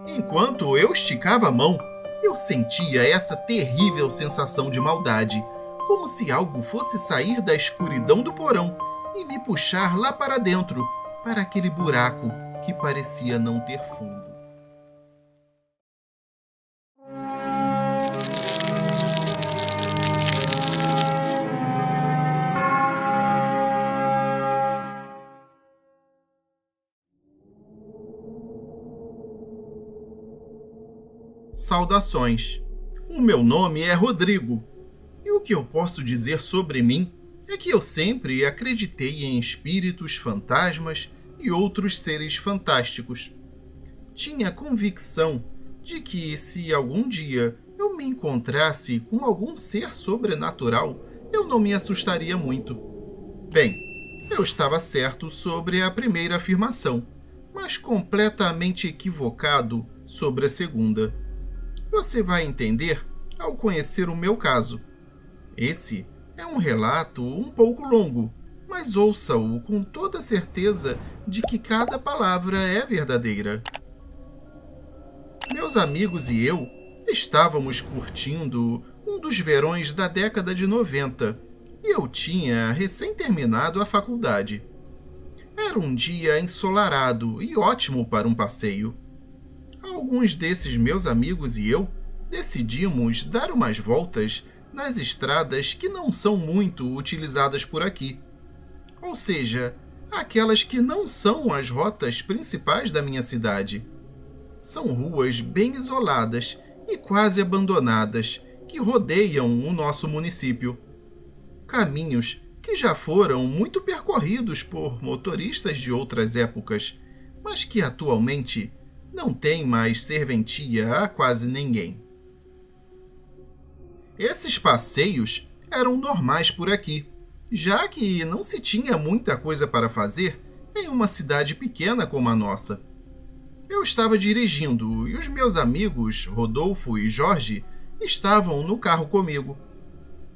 Enquanto eu esticava a mão, eu sentia essa terrível sensação de maldade, como se algo fosse sair da escuridão do porão e me puxar lá para dentro, para aquele buraco que parecia não ter fundo. Saudações. O meu nome é Rodrigo, e o que eu posso dizer sobre mim é que eu sempre acreditei em espíritos, fantasmas e outros seres fantásticos. Tinha convicção de que, se algum dia eu me encontrasse com algum ser sobrenatural, eu não me assustaria muito. Bem, eu estava certo sobre a primeira afirmação, mas completamente equivocado sobre a segunda. Você vai entender ao conhecer o meu caso. Esse é um relato um pouco longo, mas ouça-o com toda certeza de que cada palavra é verdadeira. Meus amigos e eu estávamos curtindo um dos verões da década de 90 e eu tinha recém terminado a faculdade. Era um dia ensolarado e ótimo para um passeio. Alguns desses meus amigos e eu decidimos dar umas voltas nas estradas que não são muito utilizadas por aqui. Ou seja, aquelas que não são as rotas principais da minha cidade. São ruas bem isoladas e quase abandonadas que rodeiam o nosso município. Caminhos que já foram muito percorridos por motoristas de outras épocas, mas que atualmente não têm mais serventia a quase ninguém. Esses passeios eram normais por aqui, já que não se tinha muita coisa para fazer em uma cidade pequena como a nossa. Eu estava dirigindo e os meus amigos, Rodolfo e Jorge, estavam no carro comigo.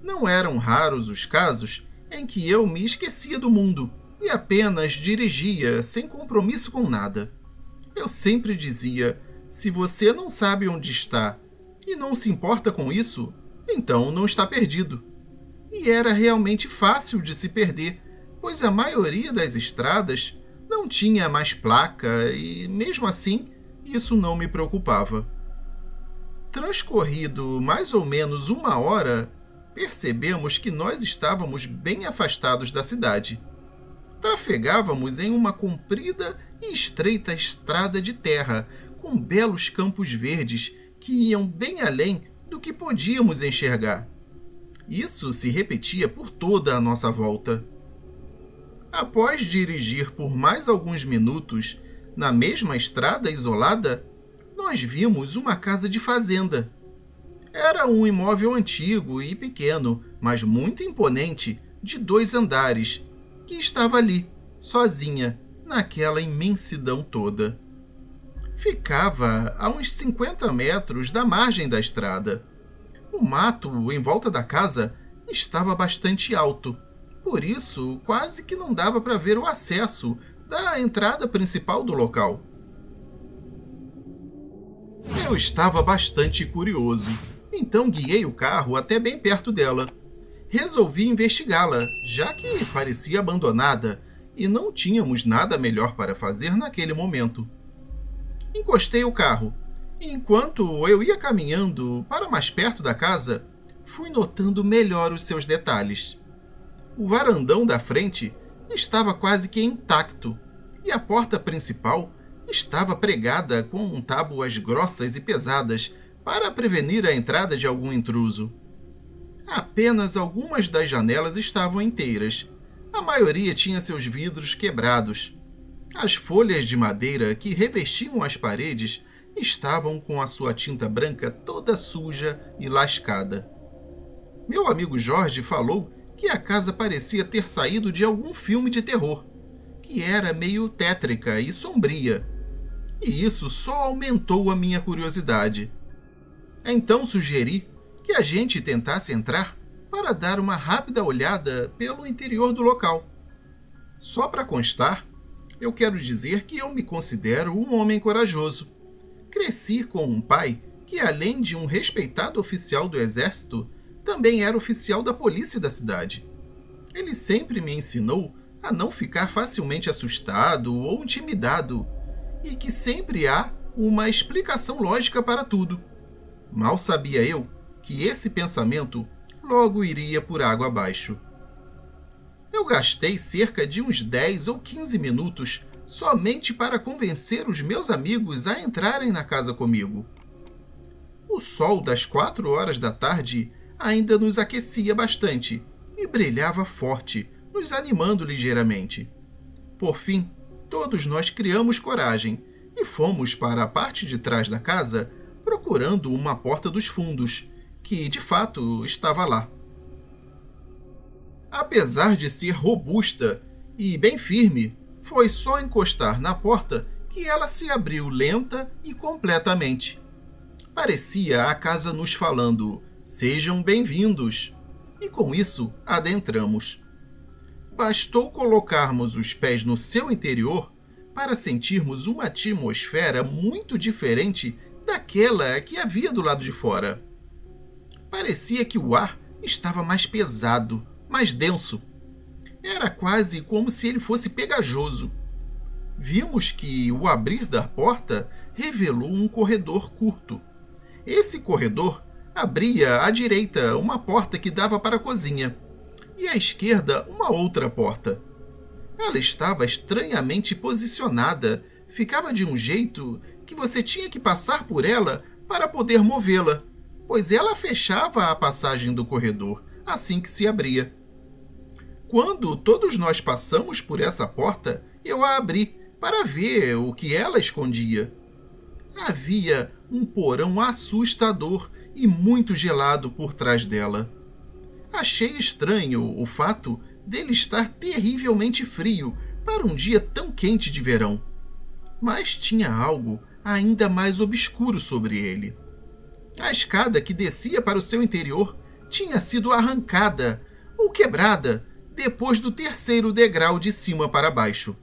Não eram raros os casos em que eu me esquecia do mundo e apenas dirigia sem compromisso com nada. Eu sempre dizia, se você não sabe onde está e não se importa com isso, então não está perdido. E era realmente fácil de se perder, pois a maioria das estradas não tinha mais placa e, mesmo assim, isso não me preocupava. Transcorrido mais ou menos 1 hora, percebemos que nós estávamos bem afastados da cidade. Trafegávamos em uma comprida e estreita estrada de terra, com belos campos verdes que iam bem além do que podíamos enxergar. Isso se repetia por toda a nossa volta. Após dirigir por mais alguns minutos, na mesma estrada isolada, nós vimos uma casa de fazenda. Era um imóvel antigo e pequeno, mas muito imponente, de 2 andares, que estava ali, sozinha, naquela imensidão toda. Ficava a uns 50 metros da margem da estrada. O mato em volta da casa estava bastante alto, por isso quase que não dava para ver o acesso da entrada principal do local. Eu estava bastante curioso, então guiei o carro até bem perto dela. Resolvi investigá-la, já que parecia abandonada e não tínhamos nada melhor para fazer naquele momento. Encostei o carro e, enquanto eu ia caminhando para mais perto da casa, fui notando melhor os seus detalhes. O varandão da frente estava quase que intacto e a porta principal estava pregada com tábuas grossas e pesadas para prevenir a entrada de algum intruso. Apenas algumas das janelas estavam inteiras. A maioria tinha seus vidros quebrados. As folhas de madeira que revestiam as paredes estavam com a sua tinta branca toda suja e lascada. Meu amigo Jorge falou que a casa parecia ter saído de algum filme de terror, que era meio tétrica e sombria. E isso só aumentou a minha curiosidade. Então sugeri que a gente tentasse entrar para dar uma rápida olhada pelo interior do local. Só para constar, eu quero dizer que eu me considero um homem corajoso. Cresci com um pai que, além de um respeitado oficial do exército, também era oficial da polícia da cidade. Ele sempre me ensinou a não ficar facilmente assustado ou intimidado e que sempre há uma explicação lógica para tudo. Mal sabia eu que esse pensamento logo iria por água abaixo. Eu gastei cerca de uns 10 ou 15 minutos somente para convencer os meus amigos a entrarem na casa comigo. O sol das 4 horas da tarde ainda nos aquecia bastante e brilhava forte, nos animando ligeiramente. Por fim, todos nós criamos coragem e fomos para a parte de trás da casa procurando uma porta dos fundos, que de fato estava lá. Apesar de ser robusta e bem firme, foi só encostar na porta que ela se abriu lenta e completamente. Parecia a casa nos falando: "Sejam bem-vindos", e com isso adentramos. Bastou colocarmos os pés no seu interior para sentirmos uma atmosfera muito diferente daquela que havia do lado de fora. Parecia que o ar estava mais pesado, mais denso. Era quase como se ele fosse pegajoso. Vimos que o abrir da porta revelou um corredor curto. Esse corredor abria à direita uma porta que dava para a cozinha e à esquerda uma outra porta. Ela estava estranhamente posicionada, ficava de um jeito que você tinha que passar por ela para poder movê-la, pois ela fechava a passagem do corredor assim que se abria. Quando todos nós passamos por essa porta, eu a abri para ver o que ela escondia. Havia um porão assustador e muito gelado por trás dela. Achei estranho o fato dele estar terrivelmente frio para um dia tão quente de verão. Mas tinha algo ainda mais obscuro sobre ele. A escada que descia para o seu interior tinha sido arrancada ou quebrada depois do terceiro degrau de cima para baixo.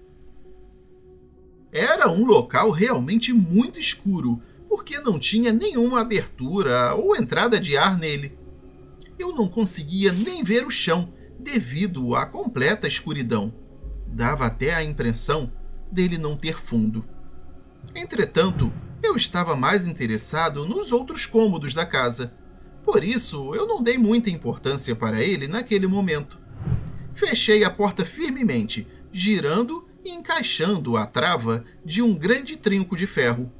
Era um local realmente muito escuro, porque não tinha nenhuma abertura ou entrada de ar nele. Eu não conseguia nem ver o chão, devido à completa escuridão. Dava até a impressão dele não ter fundo. Entretanto, eu estava mais interessado nos outros cômodos da casa. Por isso, eu não dei muita importância para ele naquele momento. Fechei a porta firmemente, girando e encaixando a trava de um grande trinco de ferro.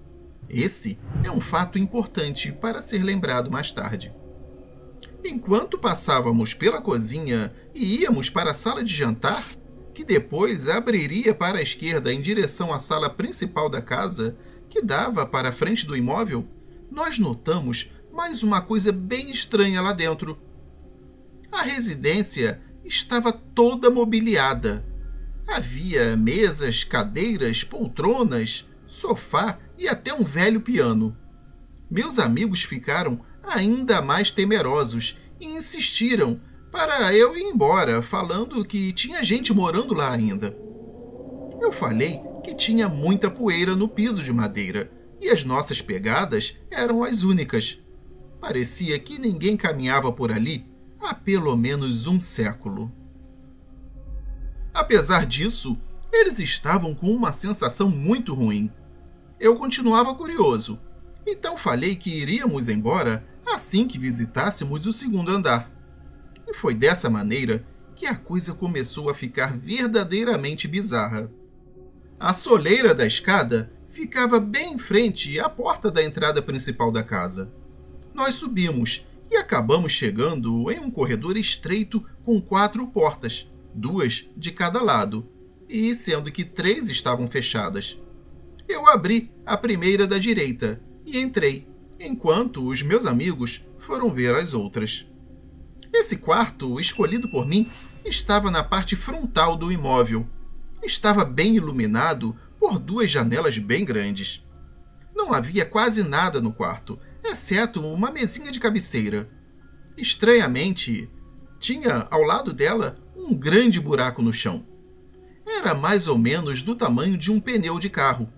Esse é um fato importante para ser lembrado mais tarde. Enquanto passávamos pela cozinha e íamos para a sala de jantar, que depois abriria para a esquerda em direção à sala principal da casa, que dava para a frente do imóvel, nós notamos mais uma coisa bem estranha lá dentro. A residência estava toda mobiliada. Havia mesas, cadeiras, poltronas, sofá e até um velho piano. Meus amigos ficaram ainda mais temerosos e insistiram para eu ir embora, falando que tinha gente morando lá ainda. Eu falei que tinha muita poeira no piso de madeira e as nossas pegadas eram as únicas. Parecia que ninguém caminhava por ali há pelo menos um século. Apesar disso, eles estavam com uma sensação muito ruim. Eu continuava curioso, então falei que iríamos embora assim que visitássemos o segundo andar. E foi dessa maneira que a coisa começou a ficar verdadeiramente bizarra. A soleira da escada ficava bem em frente à porta da entrada principal da casa. Nós subimos e acabamos chegando em um corredor estreito com 4 portas, 2 de cada lado, e sendo que 3 estavam fechadas. Eu abri a primeira da direita e entrei, enquanto os meus amigos foram ver as outras. Esse quarto, escolhido por mim, estava na parte frontal do imóvel. Estava bem iluminado por 2 janelas bem grandes. Não havia quase nada no quarto, exceto uma mesinha de cabeceira. Estranhamente, tinha ao lado dela um grande buraco no chão. Era mais ou menos do tamanho de um pneu de carro.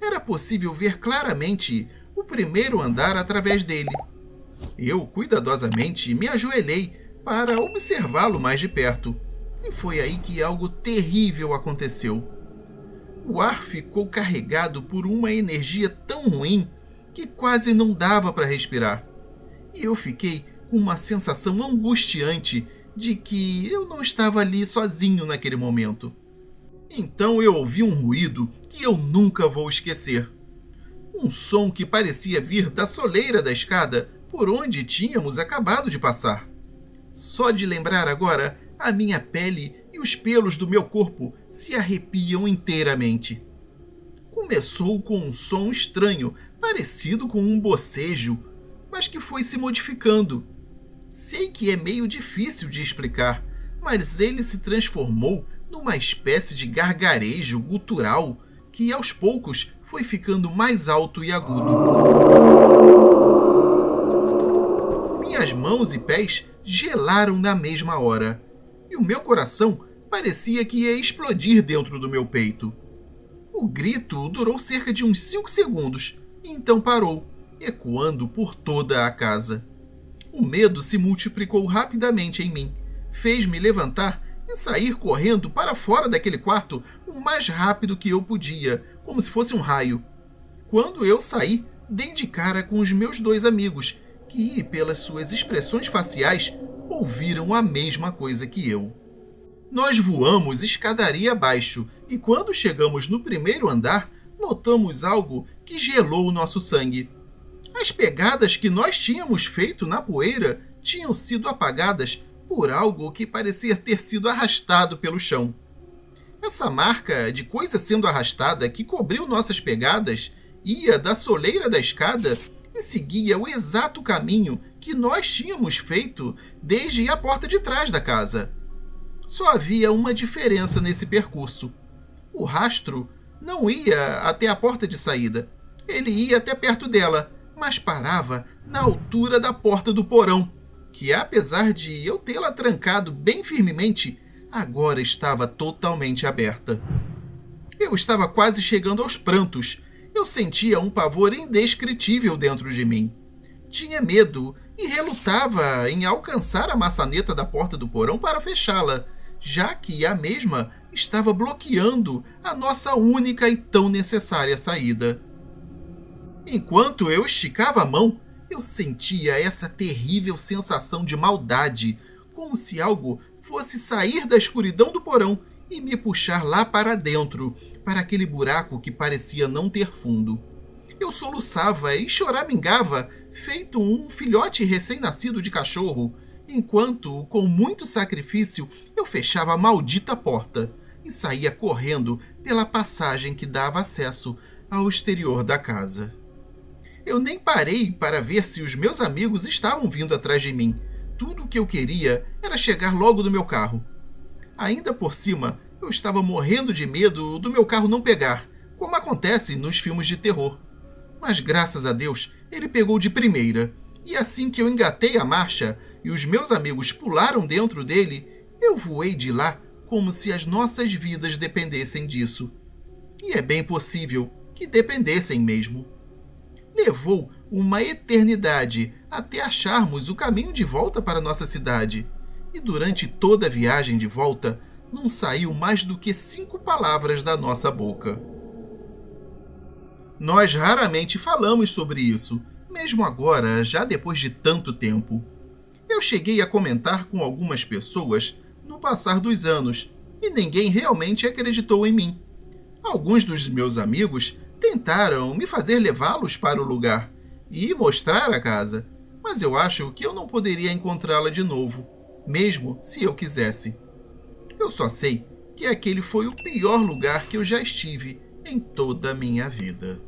era possível ver claramente o primeiro andar através dele. Eu, cuidadosamente, me ajoelhei para observá-lo mais de perto. E foi aí que algo terrível aconteceu. O ar ficou carregado por uma energia tão ruim que quase não dava para respirar. E eu fiquei com uma sensação angustiante de que eu não estava ali sozinho naquele momento. Então eu ouvi um ruído que eu nunca vou esquecer. Um som que parecia vir da soleira da escada por onde tínhamos acabado de passar. Só de lembrar agora, a minha pele e os pelos do meu corpo se arrepiam inteiramente. Começou com um som estranho, parecido com um bocejo, mas que foi se modificando. Sei que é meio difícil de explicar, mas ele se transformou numa espécie de gargarejo gutural que aos poucos foi ficando mais alto e agudo. Minhas mãos e pés gelaram na mesma hora, e o meu coração parecia que ia explodir dentro do meu peito. O grito durou cerca de uns 5 segundos, e então parou, ecoando por toda a casa. O medo se multiplicou rapidamente em mim, fez-me levantar e sair correndo para fora daquele quarto o mais rápido que eu podia, como se fosse um raio. Quando eu saí, dei de cara com os meus 2 amigos, que, pelas suas expressões faciais, ouviram a mesma coisa que eu. Nós voamos escadaria abaixo e, quando chegamos no primeiro andar, notamos algo que gelou o nosso sangue. As pegadas que nós tínhamos feito na poeira tinham sido apagadas por algo que parecia ter sido arrastado pelo chão. Essa marca de coisa sendo arrastada que cobriu nossas pegadas ia da soleira da escada e seguia o exato caminho que nós tínhamos feito desde a porta de trás da casa. Só havia uma diferença nesse percurso. O rastro não ia até a porta de saída. Ele ia até perto dela, mas parava na altura da porta do porão, que, apesar de eu tê-la trancado bem firmemente, agora estava totalmente aberta. Eu estava quase chegando aos prantos. Eu sentia um pavor indescritível dentro de mim. Tinha medo e relutava em alcançar a maçaneta da porta do porão para fechá-la, já que a mesma estava bloqueando a nossa única e tão necessária saída. Enquanto eu esticava a mão, eu sentia essa terrível sensação de maldade, como se algo fosse sair da escuridão do porão e me puxar lá para dentro, para aquele buraco que parecia não ter fundo. Eu soluçava e choramingava, feito um filhote recém-nascido de cachorro, enquanto, com muito sacrifício, eu fechava a maldita porta e saía correndo pela passagem que dava acesso ao exterior da casa. Eu nem parei para ver se os meus amigos estavam vindo atrás de mim. Tudo o que eu queria era chegar logo no meu carro. Ainda por cima, eu estava morrendo de medo do meu carro não pegar, como acontece nos filmes de terror. Mas graças a Deus, ele pegou de primeira, e assim que eu engatei a marcha e os meus amigos pularam dentro dele, eu voei de lá como se as nossas vidas dependessem disso. E é bem possível que dependessem mesmo. Levou uma eternidade até acharmos o caminho de volta para nossa cidade, e durante toda a viagem de volta não saiu mais do que 5 palavras da nossa boca. Nós raramente falamos sobre isso, mesmo agora, já depois de tanto tempo. Eu cheguei a comentar com algumas pessoas no passar dos anos, e ninguém realmente acreditou em mim. Alguns dos meus amigos tentaram me fazer levá-los para o lugar e mostrar a casa, mas eu acho que eu não poderia encontrá-la de novo, mesmo se eu quisesse. Eu só sei que aquele foi o pior lugar que eu já estive em toda a minha vida.